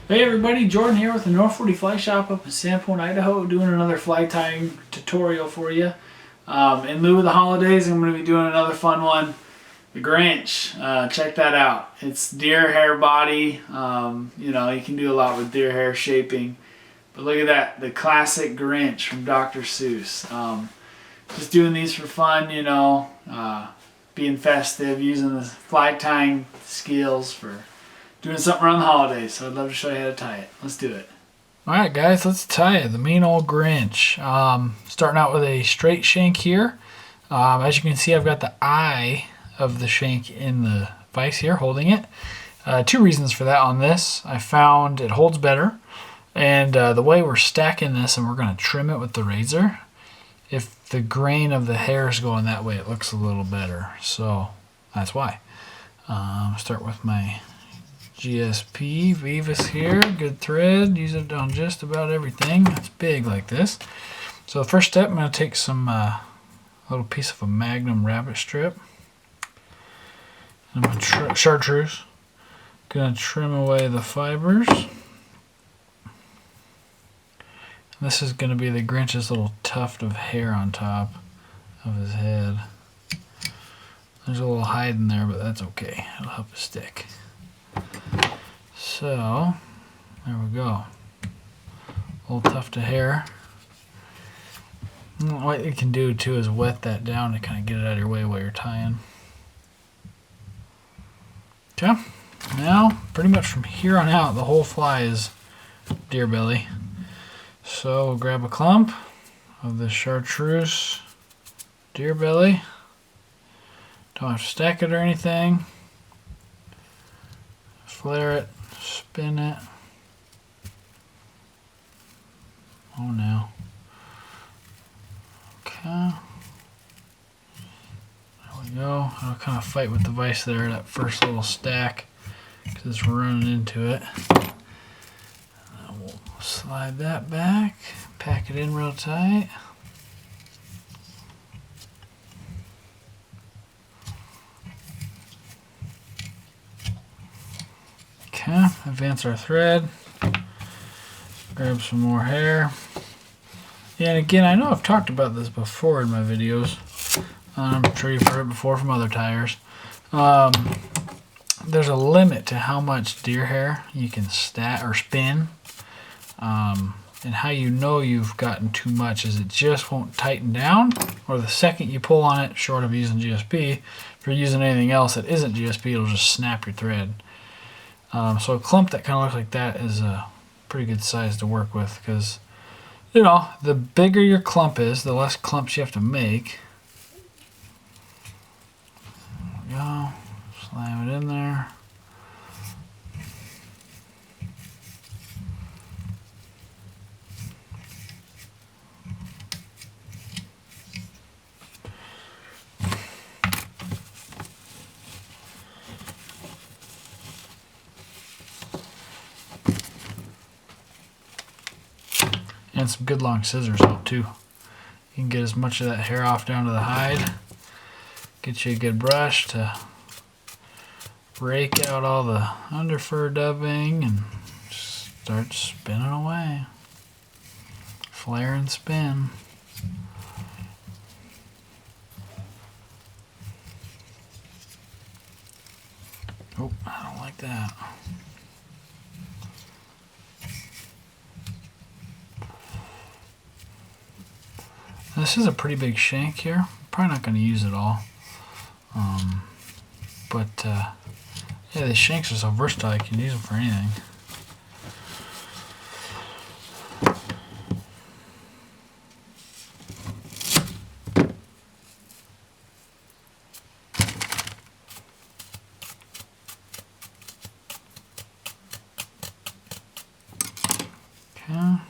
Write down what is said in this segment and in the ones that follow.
Hey everybody, Jordan here with the North 40 Fly Shop up in Sandpoint, Idaho, doing another fly tying tutorial for you. In lieu of the holidays, I'm going to be doing another fun one, the Grinch. Check that out. It's deer hair body. You know, you can do a lot with deer hair shaping. But look at that, the classic Grinch from Dr. Seuss. Just doing these for fun, you know, being festive, using the fly tying skills for doing something around the holidays, so I'd love to show you how to tie it. Let's do it. Alright guys, let's tie it. The mean old Grinch. Starting out with a straight shank here. As you can see, I've got the eye of the shank in the vise here, holding it. Two reasons for that on this. I found it holds better, and the way we're stacking this, and we're going to trim it with the razor, if the grain of the hair is going that way, it looks a little better. So that's why. Start with my GSP Vivus here, good thread, use it on just about everything that's big like this. So the first step, I'm going to take some little piece of a Magnum rabbit strip. I'm going to chartreuse. Going to trim away the fibers. And this is going to be the Grinch's little tuft of hair on top of his head. There's a little hide in there, but that's okay. It'll help it stick. So, there we go. Little tuft of hair. What you can do too is wet that down to kind of get it out of your way while you're tying. Okay, now pretty much from here on out, the whole fly is deer belly. So we'll grab a clump of the chartreuse deer belly. Don't have to stack it or anything. Flare it, spin it. Oh no. Okay. There we go. I'll kind of fight with the vise there, that first little stack, because it's running into it. And we'll slide that back, pack it in real tight. Okay, advance our thread, grab some more hair. Yeah, and again, I know I've talked about this before in my videos. I'm sure you've heard it before from other tires. There's a limit to how much deer hair you can stack or spin. And how you know you've gotten too much is it just won't tighten down, or the second you pull on it, short of using GSP, if you're using anything else that isn't GSP, it'll just snap your thread. So a clump that kind of looks like that is a pretty good size to work with, because, you know, the bigger your clump is, the less clumps you have to make. There we go. Slam it in there. And some good long scissors help too. You can get as much of that hair off down to the hide. Get you a good brush to rake out all the under fur dubbing and start spinning away. Flare and spin. Oh, I don't like that. This is a pretty big shank here. I'm probably not going to use it all. Yeah, these shanks are so versatile, you can use them for anything. Okay.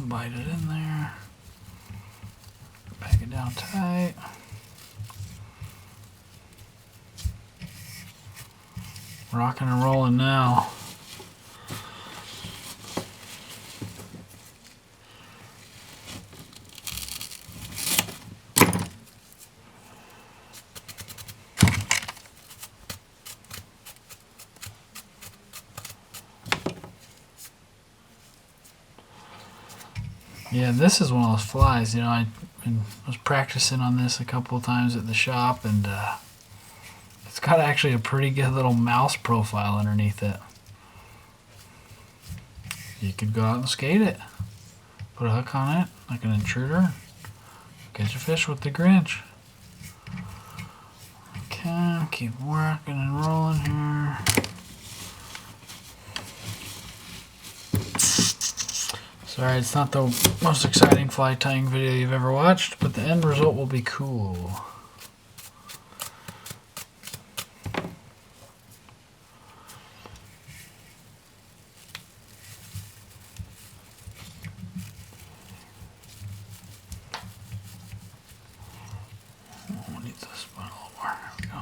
Bite it in there, pack it down tight. Rocking and rolling now. Yeah, this is one of those flies. You know, I was practicing on this a couple of times at the shop, and it's got actually a pretty good little mouse profile underneath it. You could go out and skate it. Put a hook on it, like an intruder. Catch a fish with the Grinch. Okay, keep working and rolling here. Sorry, it's not the most exciting fly tying video you've ever watched, but the end result will be cool. Oh, need to spin a little more. There we go.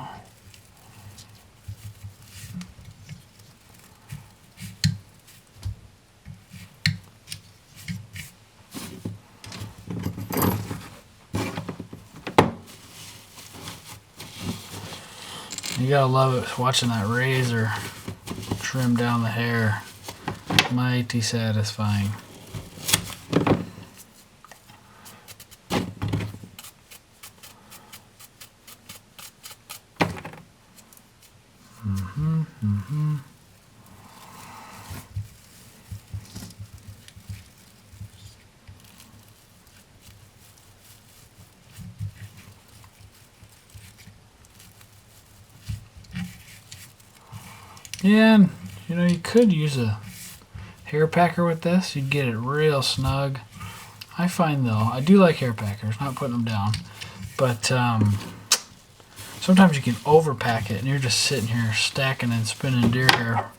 You gotta love it watching that razor trim down the hair. Mighty satisfying. Yeah, and you know, you could use a hair packer with this. You'd get it real snug. I find though, I do like hair packers, not putting them down, but sometimes you can overpack it and you're just sitting here stacking and spinning deer hair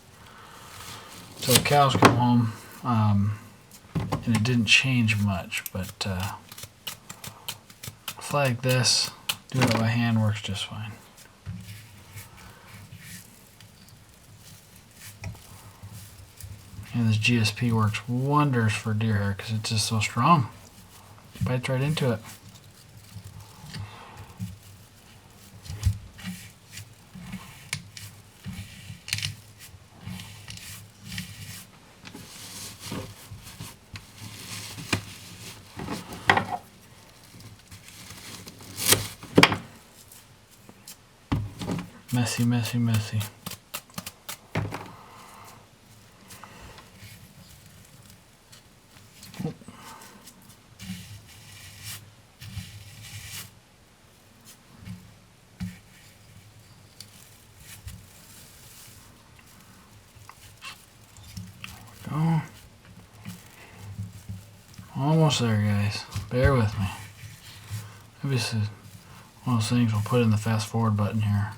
till the cows come home, and it didn't change much. But a fly like this, doing it by hand works just fine. And this GSP works wonders for deer hair because it's just so strong. Bites right into it. Messy, messy, messy. Go. Almost there, guys. Bear with me. Maybe this is one of those things we'll put in the fast forward button here.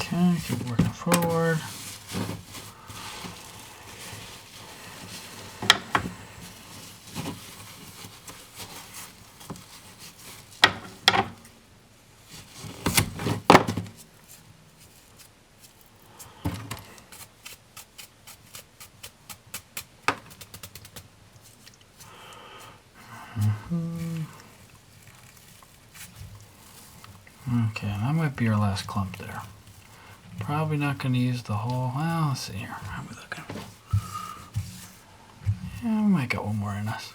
Okay, keep working forward. Okay, that might be our last clump there. Probably not going to use the whole. Well, let's see here. How are we looking? Yeah, we might get one more in us.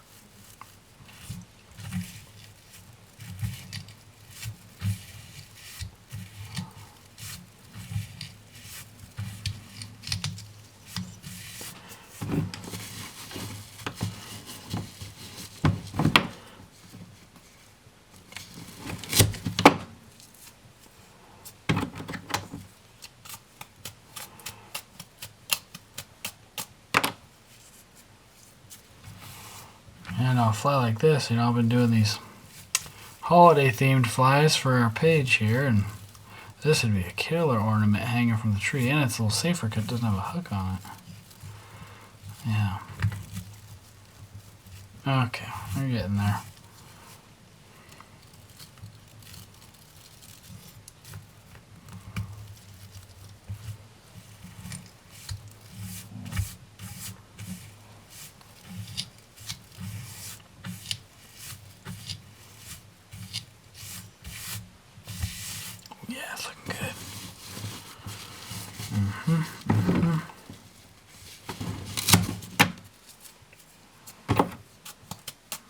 And a fly like this, you know, I've been doing these holiday themed flies for our page here, and this would be a killer ornament hanging from the tree, and it's a little safer because it doesn't have a hook on it. Yeah. Okay, we're getting there. Yeah, it's looking good.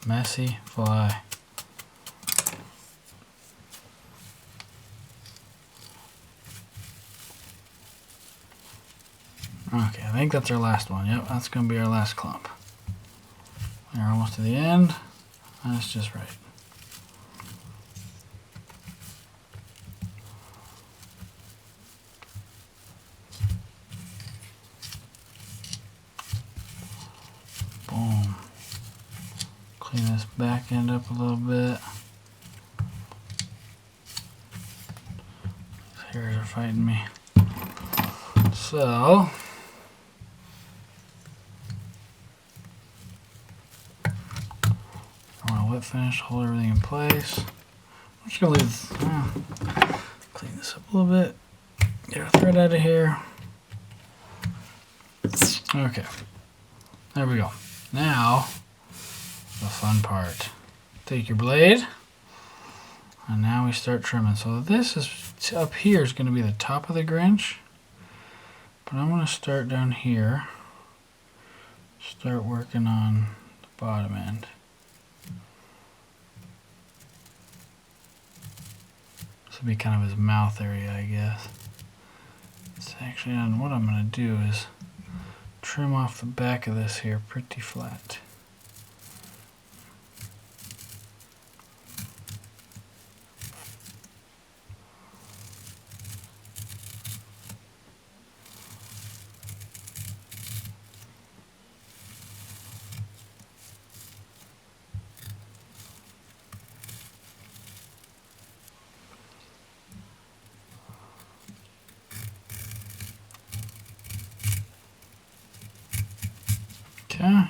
Messy fly. Okay, I think that's our last one. Yep, that's going to be our last clump. We're almost to the end. That's just right. Boom. Clean this back end up a little bit. These hairs are fighting me. So, I want a wet finish to hold everything in place. I'm just going to leave, clean this up a little bit. Get our thread out of here. Okay, there we go. Now, the fun part. Take your blade, and now we start trimming. So this is up here is going to be the top of the Grinch, but I'm going to start down here. Start working on the bottom end. This will be kind of his mouth area, I guess. It's actually on what I'm going to do is trim off the back of this here pretty flat.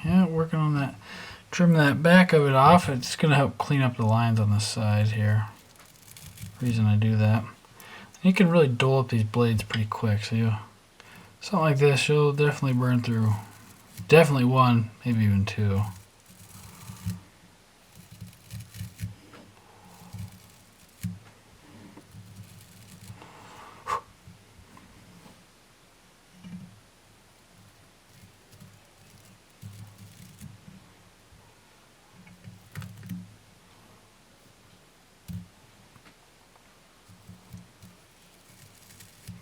Yeah, working on that. Trim that back of it off. It's going to help clean up the lines on the side here. Reason I do that. You can really dull up these blades pretty quick. So something like this, you'll definitely burn through. Definitely one, maybe even two.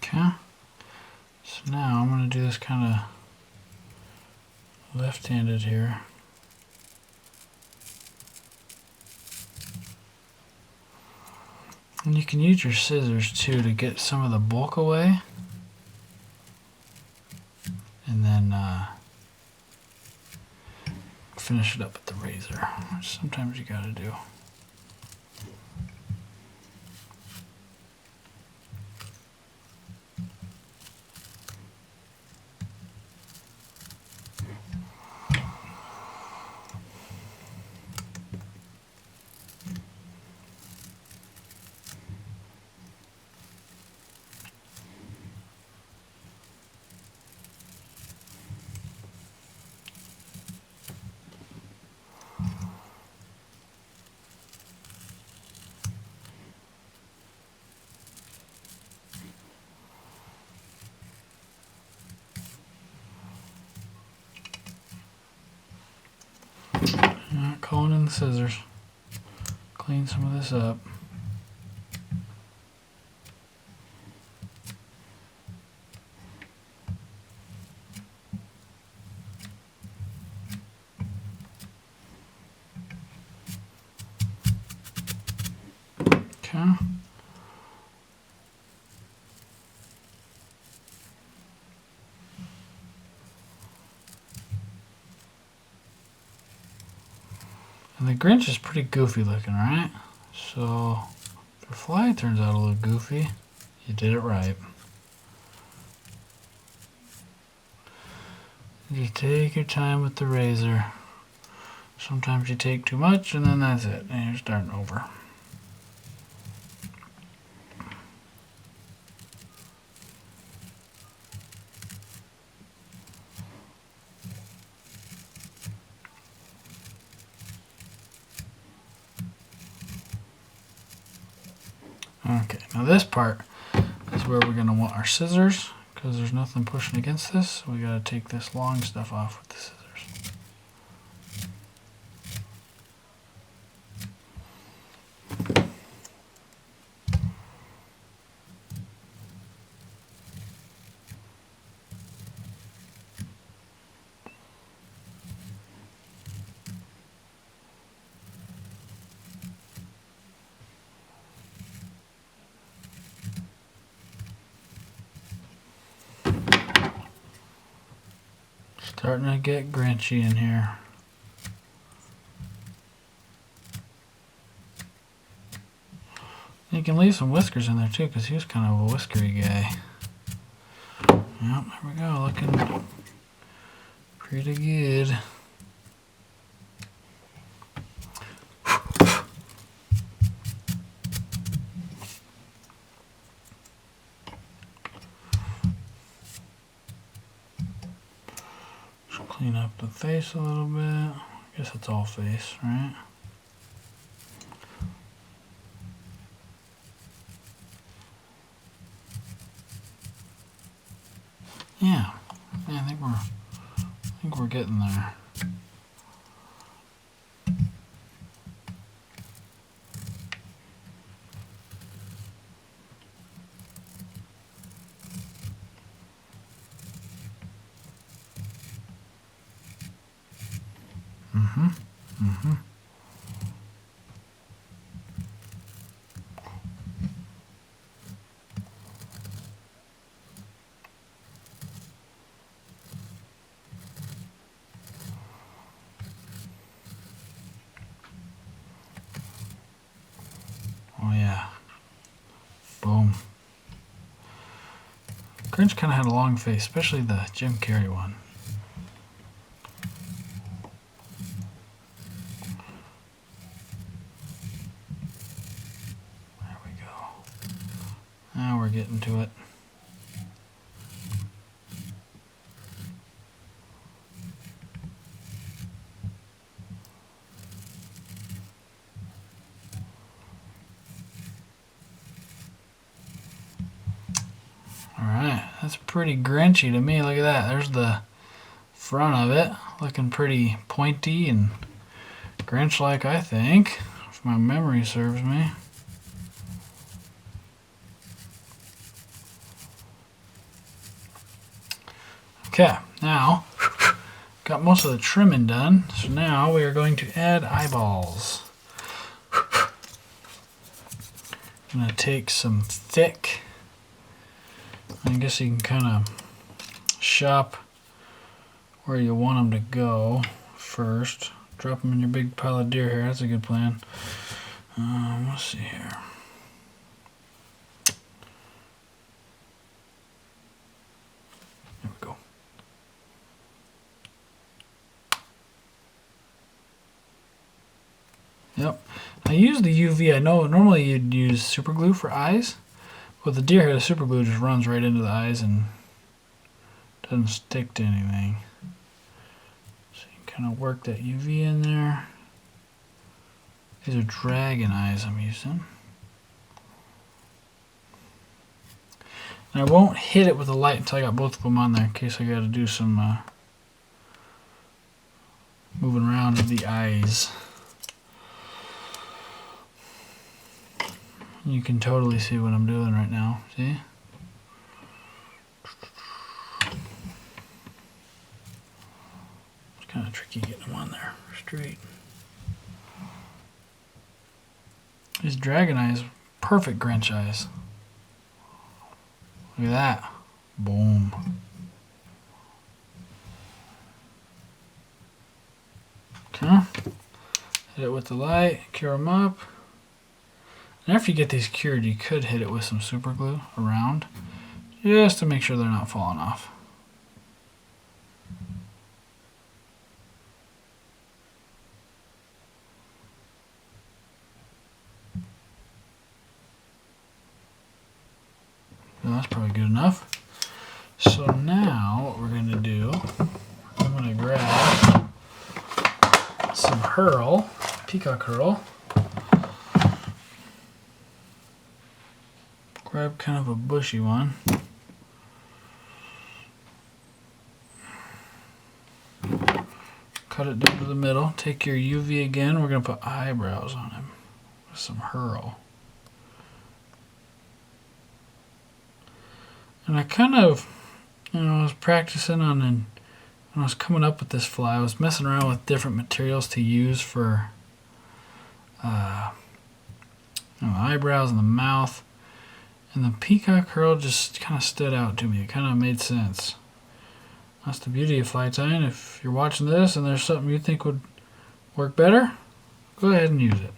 Okay, so now I'm going to do this kind of left-handed here. And you can use your scissors too to get some of the bulk away. And then finish it up with the razor, which sometimes you gotta do. Calling in the scissors. Clean some of this up. Okay. And the Grinch is pretty goofy looking, right? So, if your fly turns out a little goofy, you did it right. You take your time with the razor. Sometimes you take too much and then that's it. And you're starting over. Okay, now this part is where we're going to want our scissors because there's nothing pushing against this. So we got to take this long stuff off with the scissors. Starting to get Grinchy in here. You can leave some whiskers in there too, because he was kind of a whiskery guy. Yep, there we go, looking pretty good. Clean up the face a little bit. I guess it's all face, right? Yeah, I think we're getting there. Oh yeah. Boom. Grinch kind of had a long face, especially the Jim Carrey one. There we go. Now we're getting to it. Alright, that's pretty Grinchy to me. Look at that. There's the front of it. Looking pretty pointy and Grinch-like, I think, if my memory serves me. Okay, now got most of the trimming done. So now we are going to add eyeballs. I'm going to take some thick, I guess you can kind of shop where you want them to go first. Drop them in your big pile of deer hair. That's a good plan. Let's see here. There we go. Yep. I use the UV. I know normally you'd use super glue for eyes. With the deer hair, the super glue just runs right into the eyes and doesn't stick to anything. So you can kind of work that UV in there. These are dragon eyes I'm using. And I won't hit it with the light until I got both of them on there in case I got to do some moving around of the eyes. You can totally see what I'm doing right now, see? It's kind of tricky getting them on there straight. These dragon eyes, perfect Grinch eyes. Look at that. Boom. Okay. Hit it with the light, cure them up. And after you get these cured, you could hit it with some super glue around, just to make sure they're not falling off. Well, that's probably good enough. So now what we're going to do, I'm going to grab some herl, peacock herl. Grab kind of a bushy one. Cut it down to the middle. Take your UV again. We're going to put eyebrows on him with some herl. And I kind of, I was practicing on, and when I was coming up with this fly, I was messing around with different materials to use for the eyebrows and the mouth. And the peacock herl just kind of stood out to me. It kind of made sense. That's the beauty of fly tying. If you're watching this and there's something you think would work better, go ahead and use it.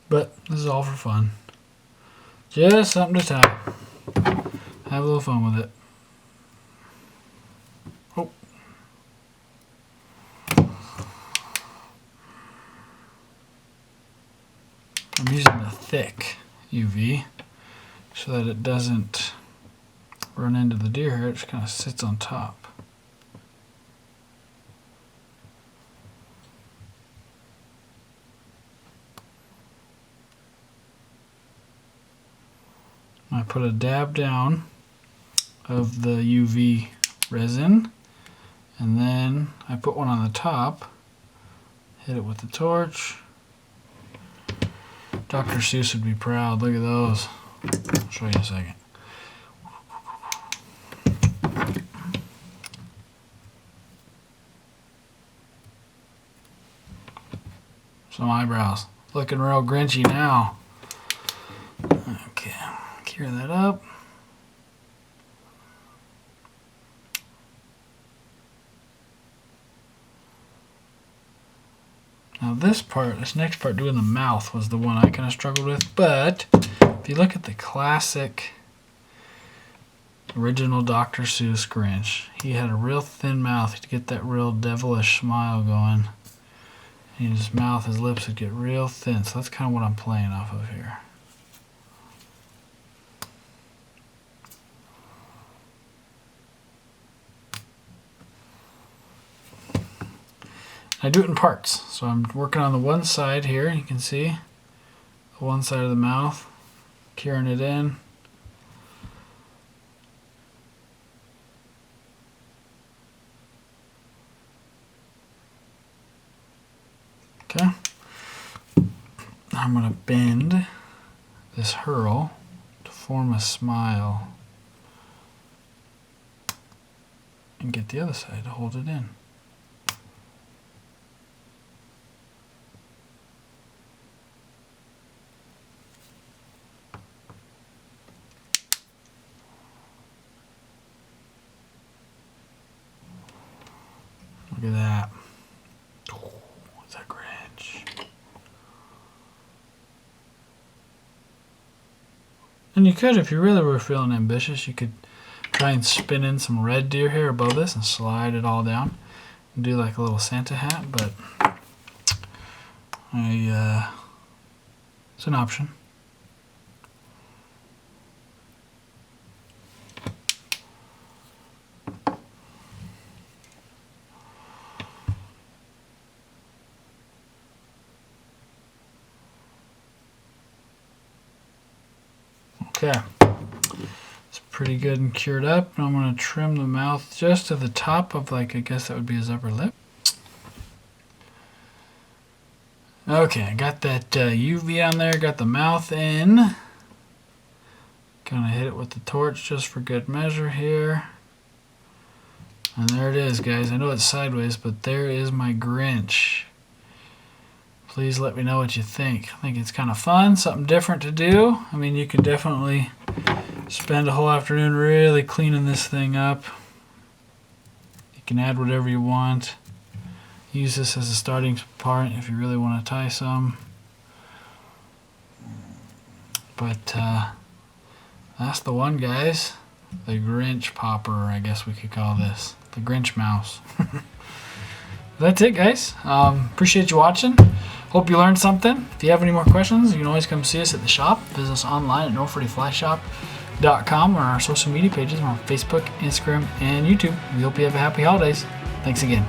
But this is all for fun. Just something to tie. Have a little fun with it. Oh. I'm using the thick UV so that it doesn't run into the deer hair. It just kind of sits on top. I put a dab down of the UV resin, and then I put one on the top, hit it with the torch. Dr. Seuss would be proud. Look at those. I'll show you in a second. Some eyebrows. Looking real Grinchy now. Okay, cure that up. Now this next part, doing the mouth, was the one I kind of struggled with. But if you look at the classic original Dr. Seuss Grinch, he had a real thin mouth to get that real devilish smile going. And his mouth, his lips would get real thin. So that's kind of what I'm playing off of here. I do it in parts. So I'm working on the one side here. You can see the one side of the mouth, curing it in. Okay. I'm going to bend this herl to form a smile and get the other side to hold it in. Look at that. Oh, it's a Grinch. And you could, if you really were feeling ambitious, you could try and spin in some red deer hair above this and slide it all down and do like a little Santa hat, but it's an option. Okay, it's pretty good and cured up. And I'm going to trim the mouth just to the top of, like, I guess that would be his upper lip. Okay, I got that UV on there, got the mouth in. Gonna hit it with the torch just for good measure here. And there it is, guys. I know it's sideways, but there is my Grinch. Please let me know what you think. I think it's kind of fun, something different to do. I mean, you can definitely spend a whole afternoon really cleaning this thing up. You can add whatever you want. Use this as a starting part if you really want to tie some. But that's the one, guys. The Grinch popper, I guess we could call this. The Grinch mouse. That's it, guys. Appreciate you watching. Hope you learned something. If you have any more questions, you can always come see us at the shop. Visit us online at North40Flyshop.com or our social media pages. We're on Facebook, Instagram, and YouTube. We hope you have a happy holidays. Thanks again.